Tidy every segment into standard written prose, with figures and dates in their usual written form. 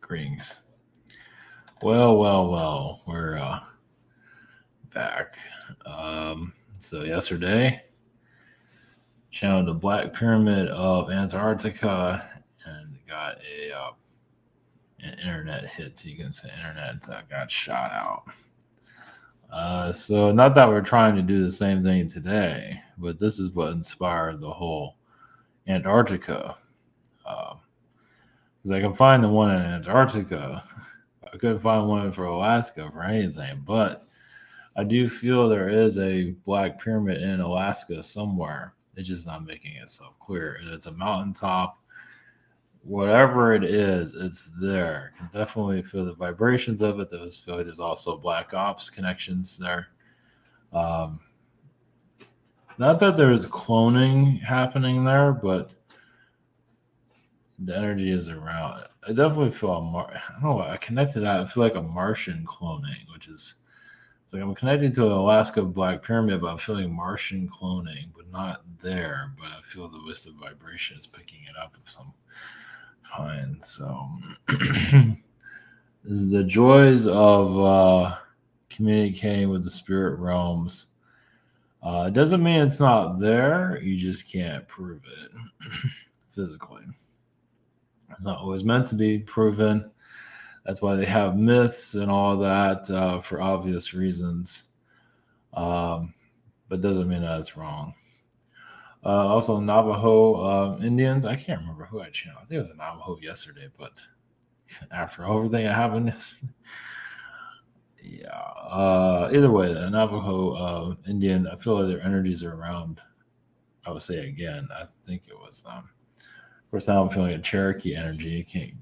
Greetings. Well. We're back. So yesterday, channeled the Black Pyramid of Antarctica and got an internet hit. You can say internet got shot out. So not that we're trying to do the same thing today, but this is what inspired the whole Antarctica. Because I can find the one in Antarctica. I couldn't find one for Alaska for anything, but I do feel there is a black pyramid in Alaska somewhere. It's just not making itself clear. It's a mountaintop. Whatever it is, it's there. I can definitely feel the vibrations of it. There's also black ops connections there. Um, Not that there's cloning happening there, but the energy is around it. I definitely feel I don't know. I connect to that. I feel like a Martian cloning, which is it's like I'm connecting to an Alaska Black Pyramid, but I'm feeling Martian cloning, but not there. But I feel the wisdom vibration is picking it up of some kind. So this is the joys of communicating with the spirit realms. It doesn't mean it's not there. You just can't prove it physically. It's not always meant to be proven. That's why they have myths and all that for obvious reasons. But doesn't mean that it's wrong. Also, Navajo Indians. I can't remember who I channeled. I think it was a Navajo yesterday, but after everything that happened yesterday. Yeah. Either way, the Navajo Indian, I feel like their energies are around. I would say again, I think it was them. Of course, now I'm feeling a Cherokee energy. You can't.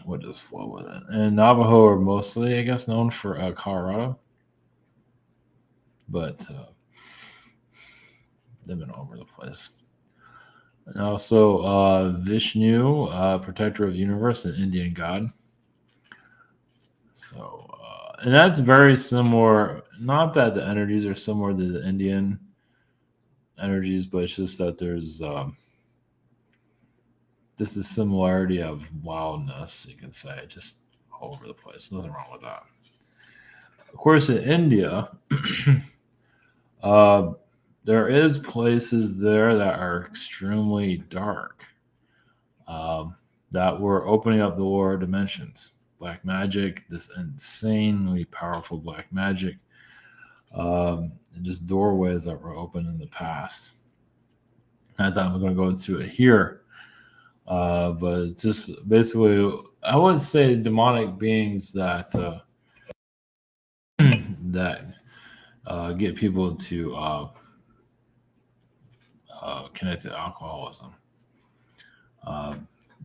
We'll just flow with it. And Navajo are mostly, I guess, known for Colorado, but they've been all over the place. And also Vishnu, protector of the universe, an Indian god. So, and that's very similar. Not that the energies are similar to the Indian energies, but it's just that there's this is similarity of wildness, you can say, just all over the place. Nothing wrong with that. Of course, in India, there is places there that are extremely dark, that were opening up the lower dimensions. Black magic, this insanely powerful black magic, and just doorways that were open in the past. Not that I'm going to go into it here, but just basically, I would say demonic beings that that get people to connect to alcoholism.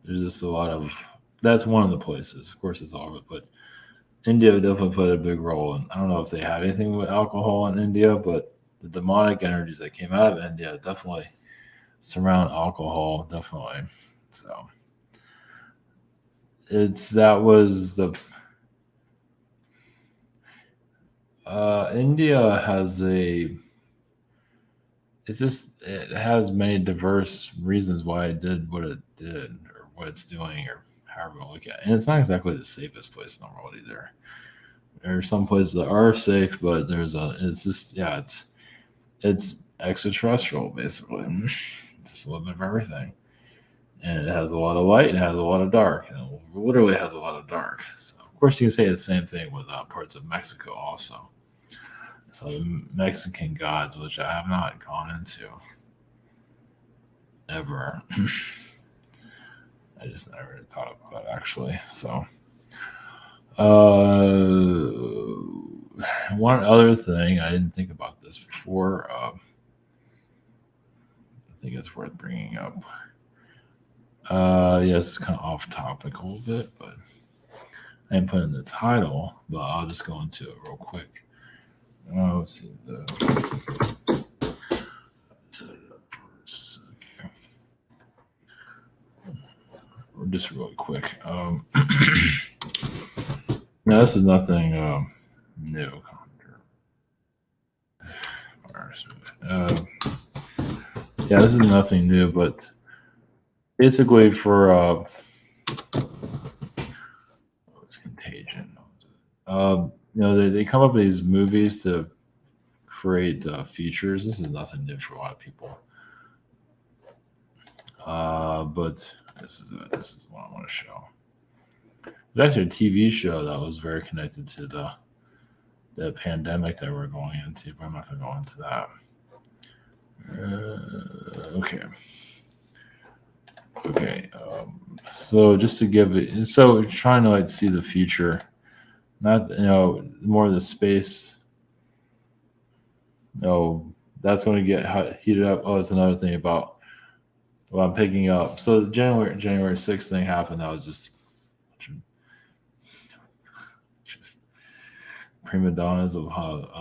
There's just a lot of that's one of the places. Of course, it's all of it, but India definitely played a big role. And I don't know if they had anything with alcohol in India, but the demonic energies that came out of India definitely surround alcohol. Definitely. So that was the India has it has many diverse reasons why it did what it did or what it's doing or however you look at it. And it's not exactly the safest place in the world either. There are some places that are safe, but it's extraterrestrial basically. It's just a little bit of everything. And it has a lot of light and it has a lot of dark. And it literally has a lot of dark. So of course you can say the same thing with parts of Mexico also. So the Mexican gods, which I have not gone into ever. I just never thought about it actually. So one other thing, I didn't think about this before. I think it's worth bringing up. Yes, it's kind of off topic a little bit, but I didn't put in the title, but I'll just go into it real quick. Let's see. Set it up for a second. Just really quick. No, this is nothing new. Yeah, this is nothing new, but basically for What's Contagion? They come up with these movies to create features. This is nothing new for a lot of people. But this is what I want to show. There's actually a TV show that was very connected to the pandemic that we're going into, but I'm not going to go into that. Okay. Okay. So just to give it, so trying to like see the future, not more of the space. That's going to get heated up. Oh, it's another thing about what I'm picking up. So the January 6th thing happened. That was just prima donnas of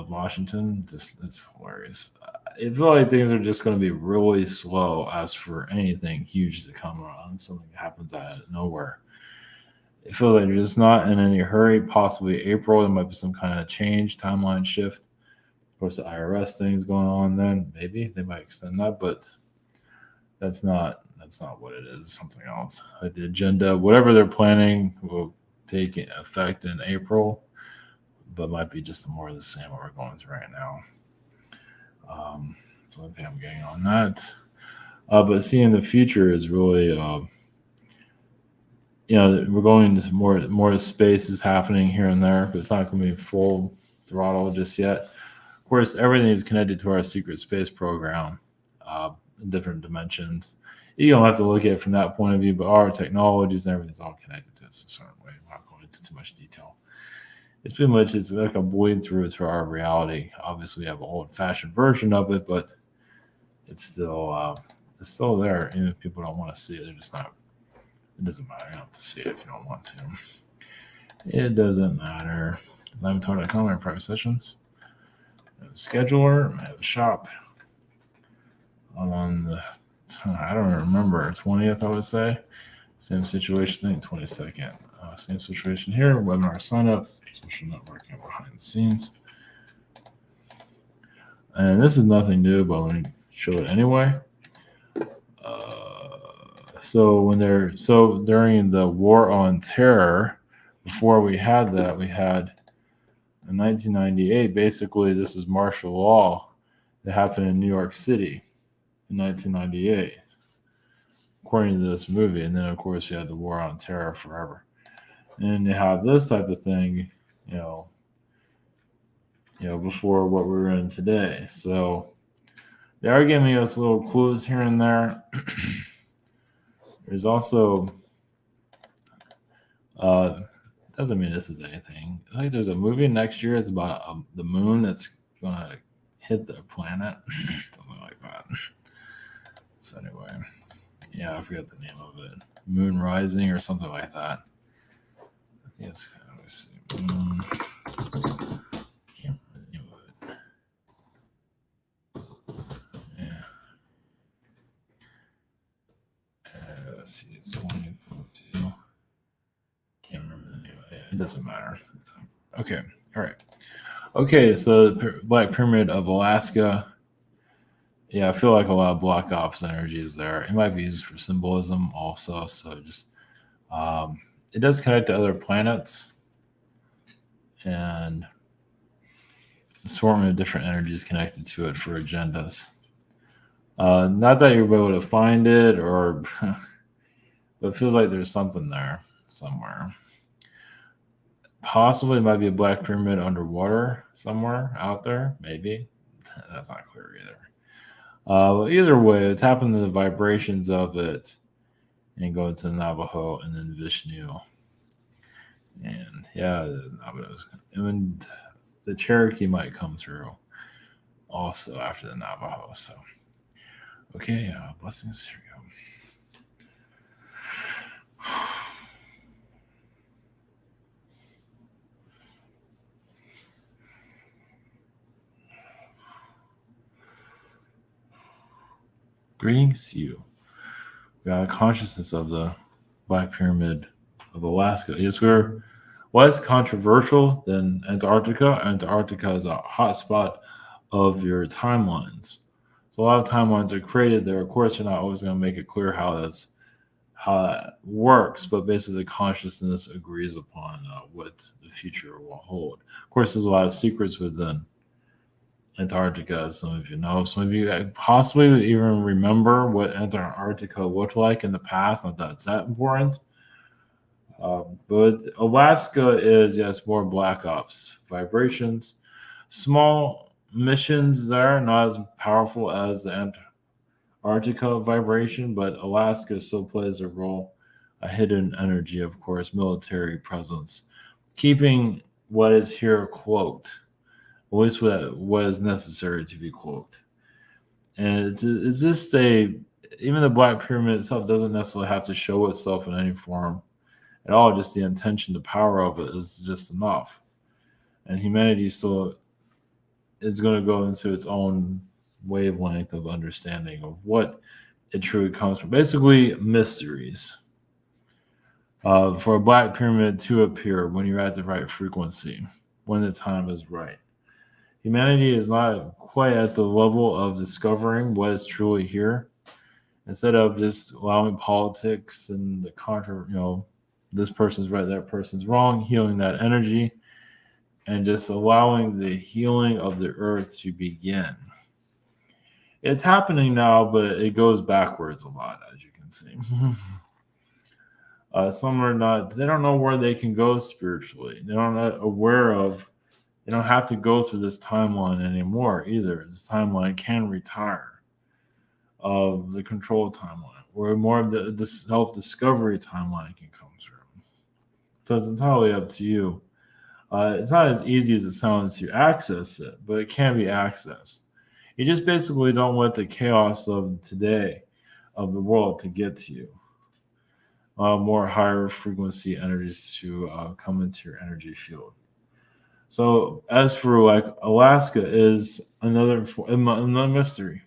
Washington. Just it's hilarious. I feel like things are just going to be really slow as for anything huge to come around. Something happens out of nowhere. It feels like you're just not in any hurry. Possibly April, there might be some kind of change, timeline shift. Of course, the IRS thing's going on. Then maybe they might extend that, but that's not what it is. It's something else. Like the agenda, whatever they're planning, will take effect in April, but might be just more of the same what we're going through right now. So I think I'm getting on that. But seeing the future is really, we're going into more space is happening here and there, but it's not going to be full throttle just yet. Of course, everything is connected to our secret space program in different dimensions. You don't have to look at it from that point of view, but our technologies and everything's all connected to us a certain way. I'm not going into too much detail. It's like a bleed through to our reality. Obviously, we have an old-fashioned version of it, but it's still there. Even if people don't want to see it, they're just not. It doesn't matter. You don't have to see it if you don't want to. It doesn't matter. Because I'm talking about coming private sessions. I have a scheduler. I have a shop. I'm on the. I don't remember 20th. I would say same situation. I think 22nd. Same situation here. Webinar sign up. Social networking behind the scenes. And this is nothing new, but let me show it anyway. So during the War on Terror, before we had that, we had in 1998. Basically, this is martial law that happened in New York City in 1998, according to this movie. And then, of course, you had the War on Terror forever. And you have this type of thing, before what we're in today. So they are giving us little clues here and there. There's also, doesn't mean this is anything. I think there's a movie next year. It's about the moon that's going to hit the planet, something like that. So anyway, I forget the name of it. Moon Rising or something like that. Yes, let me see. Can't remember the name of it. Yeah. Let's see, it's 2022. Can't remember the name of it. It doesn't matter. So, okay, all right. Okay, so the Black Pyramid of Alaska. Yeah, I feel like a lot of Black Ops energy is there. It might be used for symbolism also. So just it does connect to other planets and a swarm of different energies connected to it for agendas. Not that you'll be able to find it, but it feels like there's something there somewhere. Possibly it might be a Black Pyramid underwater somewhere out there. Maybe. That's not clear either. But either way, it's happened to the vibrations of it and go to the Navajo and then Vishnu. And and the Cherokee might come through also after the Navajo. So, okay, blessings. Here we go. Greetings to you. We got a consciousness of the Black Pyramid of Alaska. Yes, we're less controversial than Antarctica. Antarctica is a hotspot of your timelines. So a lot of timelines are created there. Of course, you're not always going to make it clear how that's how that works, but basically consciousness agrees upon what the future will hold. Of course, there's a lot of secrets within Antarctica, as some of you know. Some of you possibly even remember what Antarctica looked like in the past. Not that it's that important. But Alaska is, yes, more black ops vibrations. Small missions there, not as powerful as the Antarctica vibration, but Alaska still plays a role, a hidden energy, of course, military presence, keeping what is here cloaked, at least what is necessary to be cloaked. And it's just even the Black Pyramid itself doesn't necessarily have to show itself in any form at all. Just the intention, the power of it is just enough. And humanity still is going to go into its own wavelength of understanding of what it truly comes from. Basically, mysteries. For a Black Pyramid to appear when you're at the right frequency, when the time is right. Humanity is not quite at the level of discovering what is truly here. Instead of just allowing politics and the this person's right, that person's wrong, healing that energy, and just allowing the healing of the earth to begin. It's happening now, but it goes backwards a lot, as you can see. Some are not, they don't know where they can go spiritually. They're not aware of, they don't have to go through this timeline anymore either. This timeline can retire of the control timeline, where more of the self-discovery timeline can come through. So it's entirely up to you. It's not as easy as it sounds to access it, but it can be accessed. You just basically don't let the chaos of today, of the world, to get to you. More higher frequency energies to come into your energy field. So as for like Alaska is another mystery.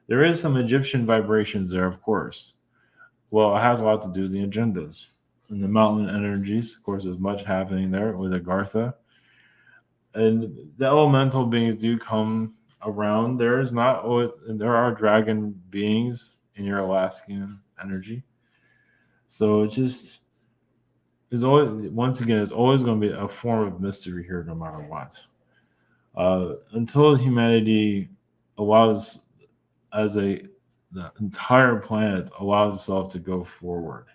There is some Egyptian vibrations there, of course. Well, it has a lot to do with the agendas and the mountain energies. Of course, there's much happening there with Agartha. And the elemental beings do come around. There's not always, and there are dragon beings in your Alaskan energy. So it just is always, once again, it's always going to be a form of mystery here, no matter what. Until humanity allows, the entire planet allows itself to go forward,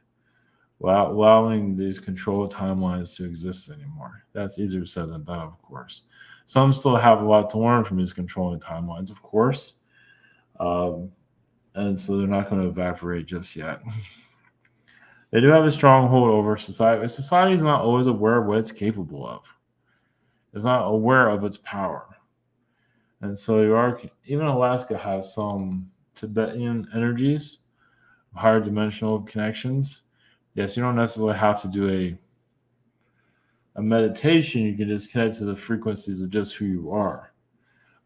without allowing these control timelines to exist anymore. That's easier said than done, of course. Some still have a lot to learn from these controlling timelines, of course. And so they're not going to evaporate just yet. They do have a stronghold over society. Society is not always aware of what it's capable of. It's not aware of its power. And so even Alaska has some Tibetan energies, higher dimensional connections. Yes, you don't necessarily have to do a meditation. You can just connect to the frequencies of just who you are.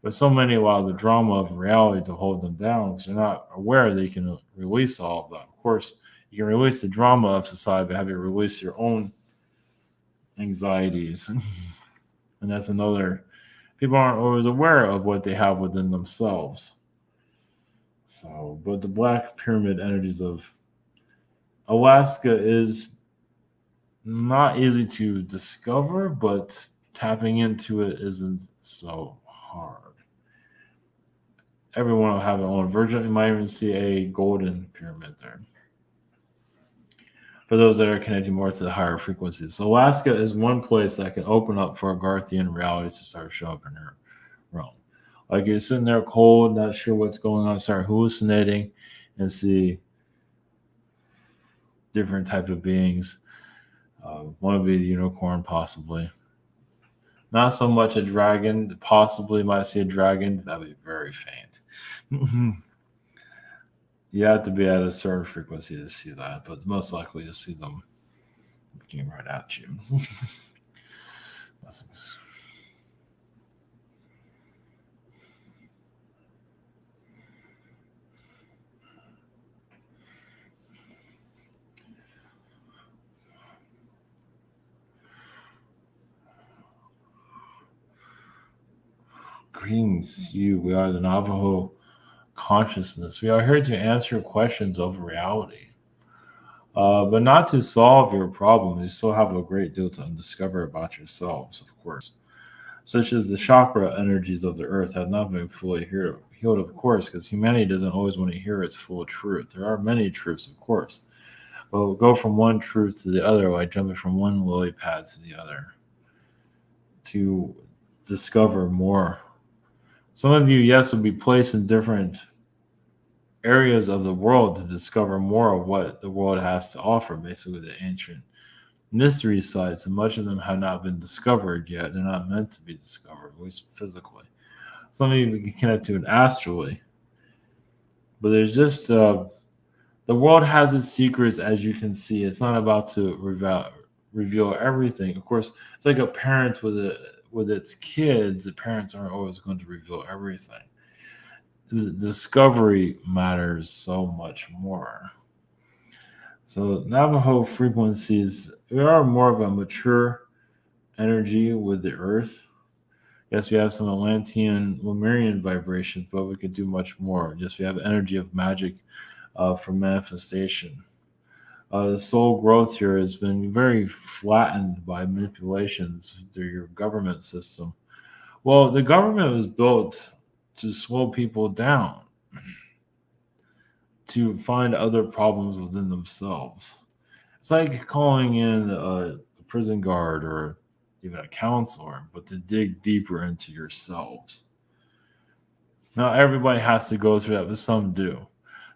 But so many allow the drama of reality to hold them down because they're not aware they can release all of that. Of course, you can release the drama of society, but have you release your own anxieties? And that's another, people aren't always aware of what they have within themselves. So, but the Black Pyramid energies of Alaska is not easy to discover, but tapping into it isn't so hard. Everyone will have their own version. You might even see a golden pyramid there. For those that are connecting more to the higher frequencies. So Alaska is one place that can open up for Agarthian realities to start showing up in your realm. Like you're sitting there cold, not sure what's going on, start hallucinating and see different types of beings. One would be the unicorn, possibly. Not so much a dragon. Possibly might see a dragon. That would be very faint. You have to be at a certain frequency to see that, but most likely you'll see them looking right at you. Blessings. Greetings, you. We are the Navajo consciousness. We are here to answer questions of reality. but not to solve your problems. You still have a great deal to discover about yourselves, of course, such as the chakra energies of the earth have not been fully healed, of course, because humanity doesn't always want to hear its full truth. There are many truths, of course, but we'll go from one truth to the other, like jumping from one lily pad to the other to discover more. Some of you, yes, will be placed in different areas of the world to discover more of what the world has to offer, basically the ancient mystery sites, and much of them have not been discovered yet. They're not meant to be discovered, at least physically. Some of you we can connect to it astrally, but there's just the world has its secrets, as you can see. It's not about to reveal everything. Of course, it's like a parent with its kids. The parents aren't always going to reveal everything. The discovery matters so much more. So Navajo frequencies, we are more of a mature energy with the earth. Yes, we have some Atlantean Lemurian vibrations, but we could do much more. Just we have energy of magic for manifestation. The soul growth here has been very flattened by manipulations through your government system. Well, the government was built to slow people down, to find other problems within themselves. It's like calling in a prison guard or even a counselor, but to dig deeper into yourselves. Now, everybody has to go through that, but some do.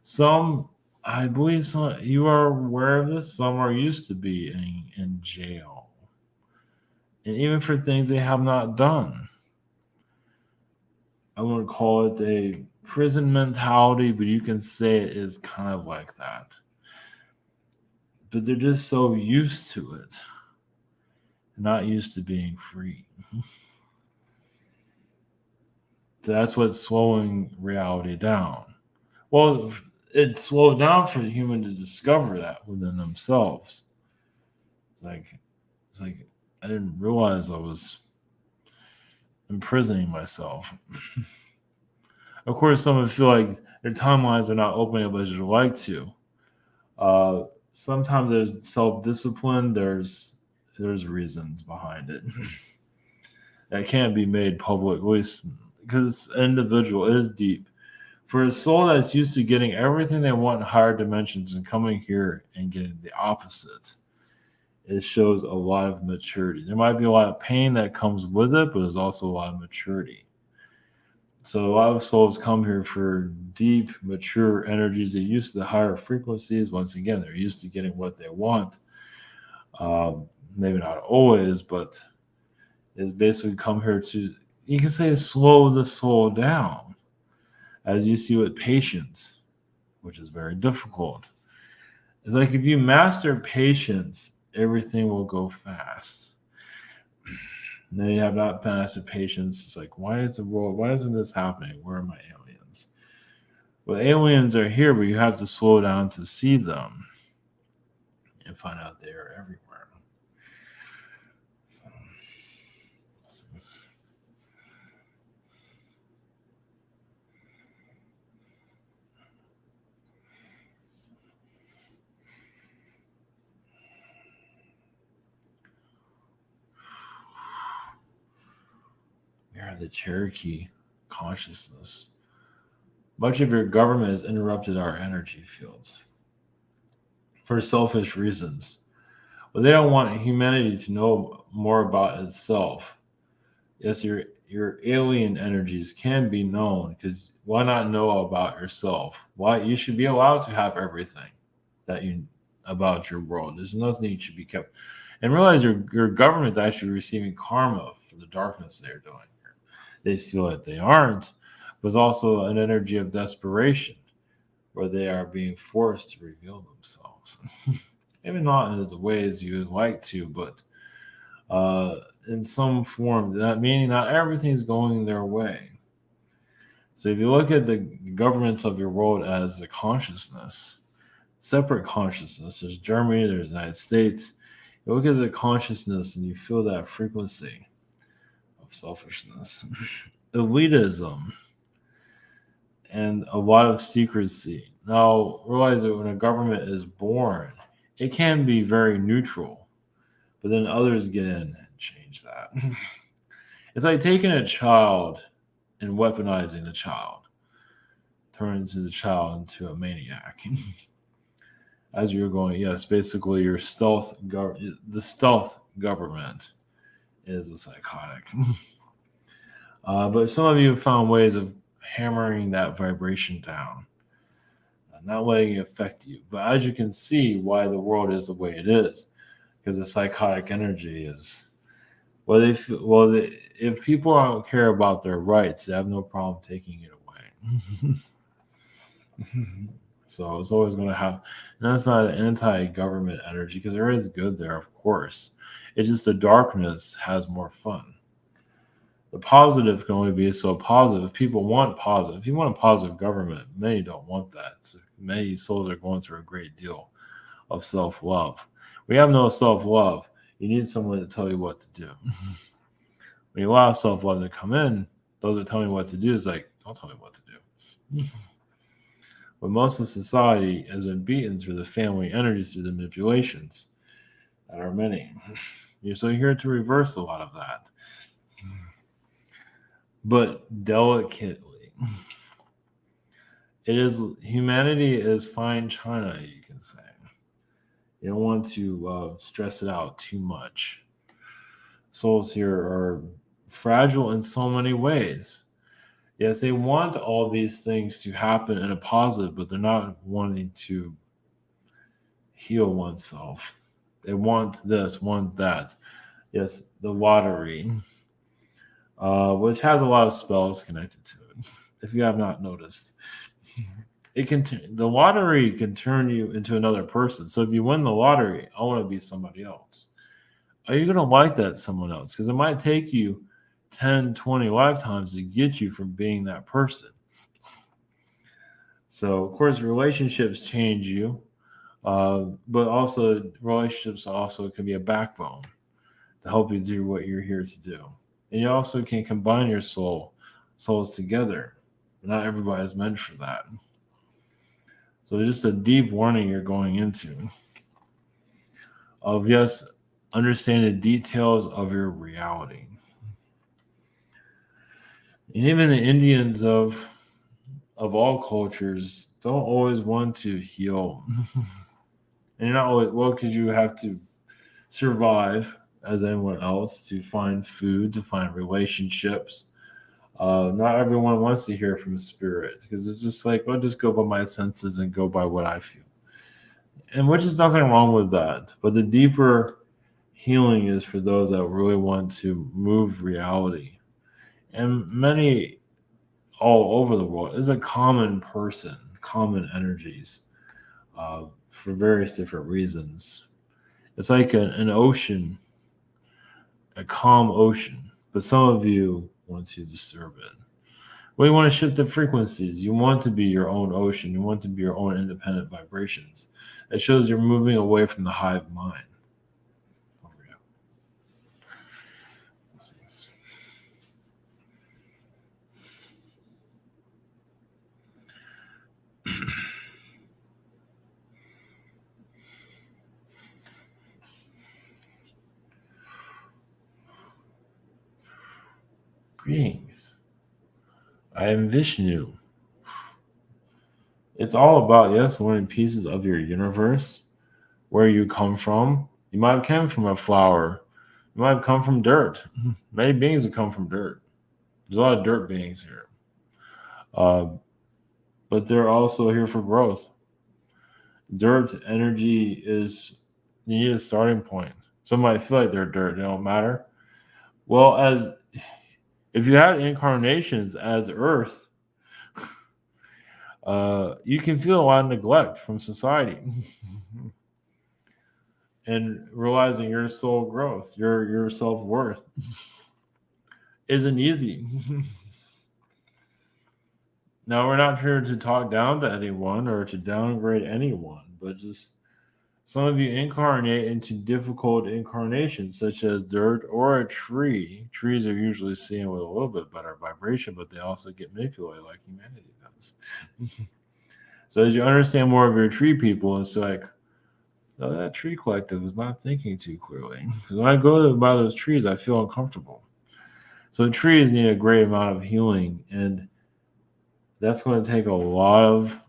Some, I believe, some you are aware of this. Some are used to being in jail, and even for things they have not done. I wouldn't call it a prison mentality, but you can say it is kind of like that. But they're just so used to it, not used to being free. So that's what's slowing reality down. Well, it slowed down for the human to discover that within themselves. It's like it's like I didn't realize I was imprisoning myself. Of course, some would feel like their timelines are not opening up as you'd like to. Sometimes there's self-discipline. There's reasons behind it that can't be made public, at least because it's individual. It is deep. For a soul that's used to getting everything they want in higher dimensions and coming here and getting the opposite, it shows a lot of maturity. There might be a lot of pain that comes with it, but there's also a lot of maturity. So a lot of souls come here for deep, mature energies. They're used to the higher frequencies. Once again, they're used to getting what they want. Maybe not always, but it's basically come here to, you can say, slow the soul down. As you see with patience, which is very difficult. It's like if you master patience, everything will go fast. And then you have not mastered patience. It's like, why isn't this happening? Where are my aliens? Well, aliens are here, but you have to slow down to see them and find out they are everywhere. So, we are the Cherokee consciousness. Much of your government has interrupted our energy fields for selfish reasons. Well, they don't want humanity to know more about itself. Yes, your alien energies can be known, because why not know about yourself? Why you should be allowed to have everything that you about your world. There's nothing you should be kept. And realize your government's actually receiving karma for the darkness they're doing. They feel that they aren't, but it's also an energy of desperation where they are being forced to reveal themselves. Maybe not in as ways you would like to, but in some form, that meaning not everything's going their way. So if you look at the governments of your world as a consciousness, separate consciousness, there's Germany, there's the United States. You look at a consciousness and you feel that frequency of selfishness, elitism, and a lot of secrecy. Now, realize that when a government is born, it can be very neutral, but then others get in and change that. It's like taking a child and weaponizing the child, turns the child into a maniac. As you're going, yes, basically the stealth government is a psychotic. But some of you have found ways of hammering that vibration down, not letting it affect you. But as you can see, why the world is the way it is, because the psychotic energy is. Well, if people don't care about their rights, they have no problem taking it away. So it's always going to have, and that's not an anti-government energy because there is good there, of course. It's just the darkness has more fun. The positive can only be so positive. If people want positive, if you want a positive government, many don't want that. So many souls are going through a great deal of self-love. We have no self-love. You need someone to tell you what to do. When you allow self-love to come in, those that tell me what to do is like, don't tell me what to do. But most of society has been beaten through the family energies, through the manipulations that are many. So you're here to reverse a lot of that. But delicately. Humanity is fine china, you can say. You don't want to stress it out too much. Souls here are fragile in so many ways. Yes, they want all these things to happen in a positive, but they're not wanting to heal oneself. They want this, want that. Yes, the lottery, which has a lot of spells connected to it, if you have not noticed. The lottery can turn you into another person. So if you win the lottery, I want to be somebody else. Are you going to like that someone else? Because it might take you 10, 20 lifetimes to get you from being that person. So, of course, relationships change you, but also relationships also can be a backbone to help you do what you're here to do. And you also can combine your souls together. Not everybody is meant for that. So just a deep warning you're going into of, yes, understand the details of your reality. And even the Indians of all cultures don't always want to heal. And you're not always, well, because you have to survive as anyone else, to find food, to find relationships. Not everyone wants to hear from spirit because it's just like, well, just go by my senses and go by what I feel. And which is nothing wrong with that. But the deeper healing is for those that really want to move reality. And many all over the world is a common person, common energies for various different reasons. It's like an ocean, a calm ocean, but some of you want to disturb it. Well, you want to shift the frequencies. You want to be your own ocean. You want to be your own independent vibrations. It shows you're moving away from the hive mind. Over here. Greetings. I am Vishnu. It's all about, yes, learning pieces of your universe, where you come from. You might have come from a flower. You might have come from dirt. Many beings have come from dirt. There's a lot of dirt beings here. But they're also here for growth. Dirt energy is, you need a starting point. Some might feel like they're dirt, they don't matter. Well, if you had incarnations as Earth, you can feel a lot of neglect from society. And realizing your soul growth, your self-worth isn't easy. Now, we're not here to talk down to anyone or to downgrade anyone, but just some of you incarnate into difficult incarnations, such as dirt or a tree. Trees are usually seen with a little bit better vibration, but they also get manipulated like humanity does. So as you understand more of your tree people, it's like, So that tree collective is not thinking too clearly. 'Cause when I go to buy those trees, I feel uncomfortable. So the trees need a great amount of healing, and that's going to take a lot of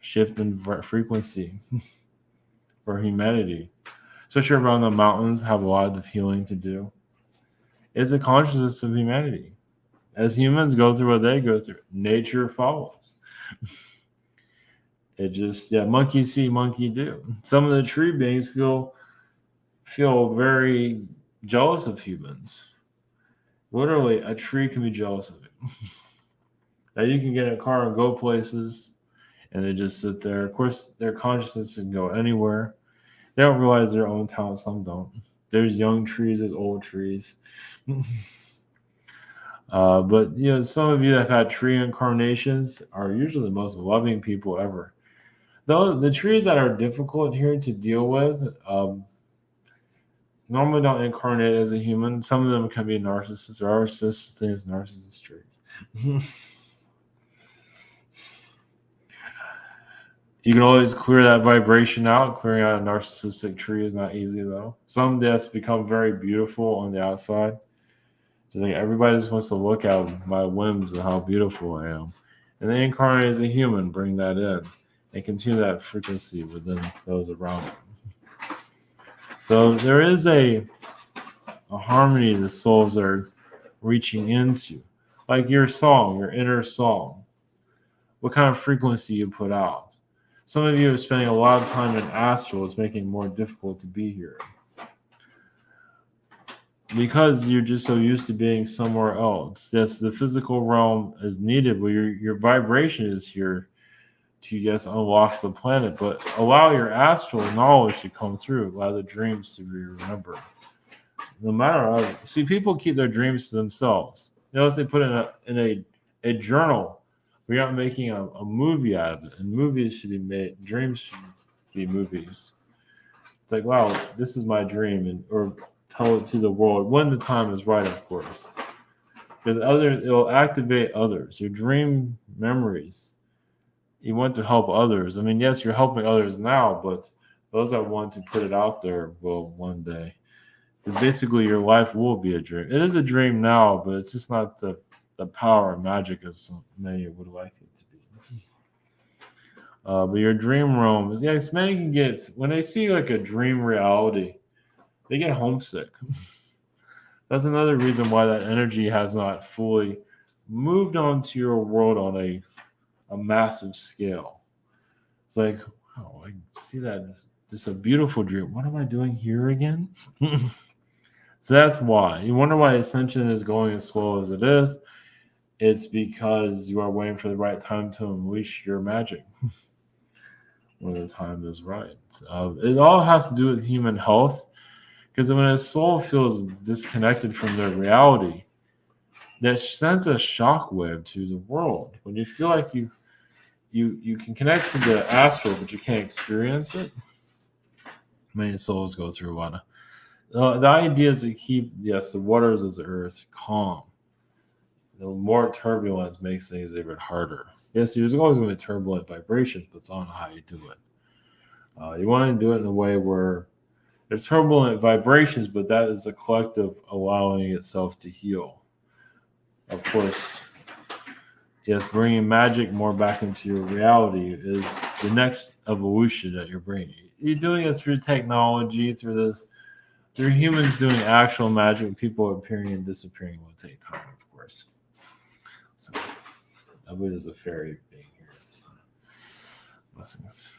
shift in frequency for humanity. Especially around the mountains, have a lot of healing to do. It's a consciousness of humanity. As humans go through what they go through, nature follows. It just, yeah, monkey see, monkey do. Some of the tree beings feel very jealous of humans. Literally, a tree can be jealous of it. Now you can get in a car and go places, and they just sit there. Of course, their consciousness can go anywhere. They don't realize their own talent. Some don't. There's young trees, there's old trees. But some of you that have had tree incarnations are usually the most loving people ever. Those the trees that are difficult here to deal with normally don't incarnate as a human. Some of them can be narcissists. There are such things as narcissist trees. You can always clear that vibration out. Clearing out a narcissistic tree is not easy, though. Some just become very beautiful on the outside. Just like everybody just wants to look at my whims and how beautiful I am. And they incarnate as a human, bring that in, and continue that frequency within those around them. So there is a harmony the souls are reaching into. Like your song, your inner song. What kind of frequency you put out. Some of you are spending a lot of time in astral. It's making it more difficult to be here. Because you're just so used to being somewhere else. Yes, the physical realm is needed, but your vibration is here to, yes, unlock the planet, but allow your astral knowledge to come through, allow the dreams to be remembered. No matter how, see, people keep their dreams to themselves. Notice they put in a journal. We aren't making a movie out of it, and movies should be made. Dreams should be movies. It's like, wow, this is my dream, or tell it to the world when the time is right, of course. Because it'll activate others. Your dream memories. You want to help others. I mean, yes, you're helping others now, but those that want to put it out there will one day. Because basically, your life will be a dream. It is a dream now, but it's just not the power and magic as many would like it to be. But your dream realms, yes, many can get, when they see like a dream reality, they get homesick. That's another reason why that energy has not fully moved onto your world on a massive scale. It's like, wow, I see that. This is a beautiful dream. What am I doing here again? So that's why. You wonder why Ascension is going as slow as it is. It's because you are waiting for the right time to unleash your magic when the time is right. It all has to do with human health, because when a soul feels disconnected from their reality, that sends a shockwave to the world. When you feel like you can connect to the astral, but you can't experience it, many souls go through one. The idea is to keep, yes, the waters of the earth calm. The more turbulence makes things even harder. Yes, there's always going to be turbulent vibrations, but it's on how you do it. You want to do it in a way where there's turbulent vibrations, but that is the collective allowing itself to heal. Of course, yes, bringing magic more back into your reality is the next evolution that you're bringing. You're doing it through technology, through humans doing actual magic. People appearing and disappearing will take time, of course. So, I believe there's a fairy being here. Blessings.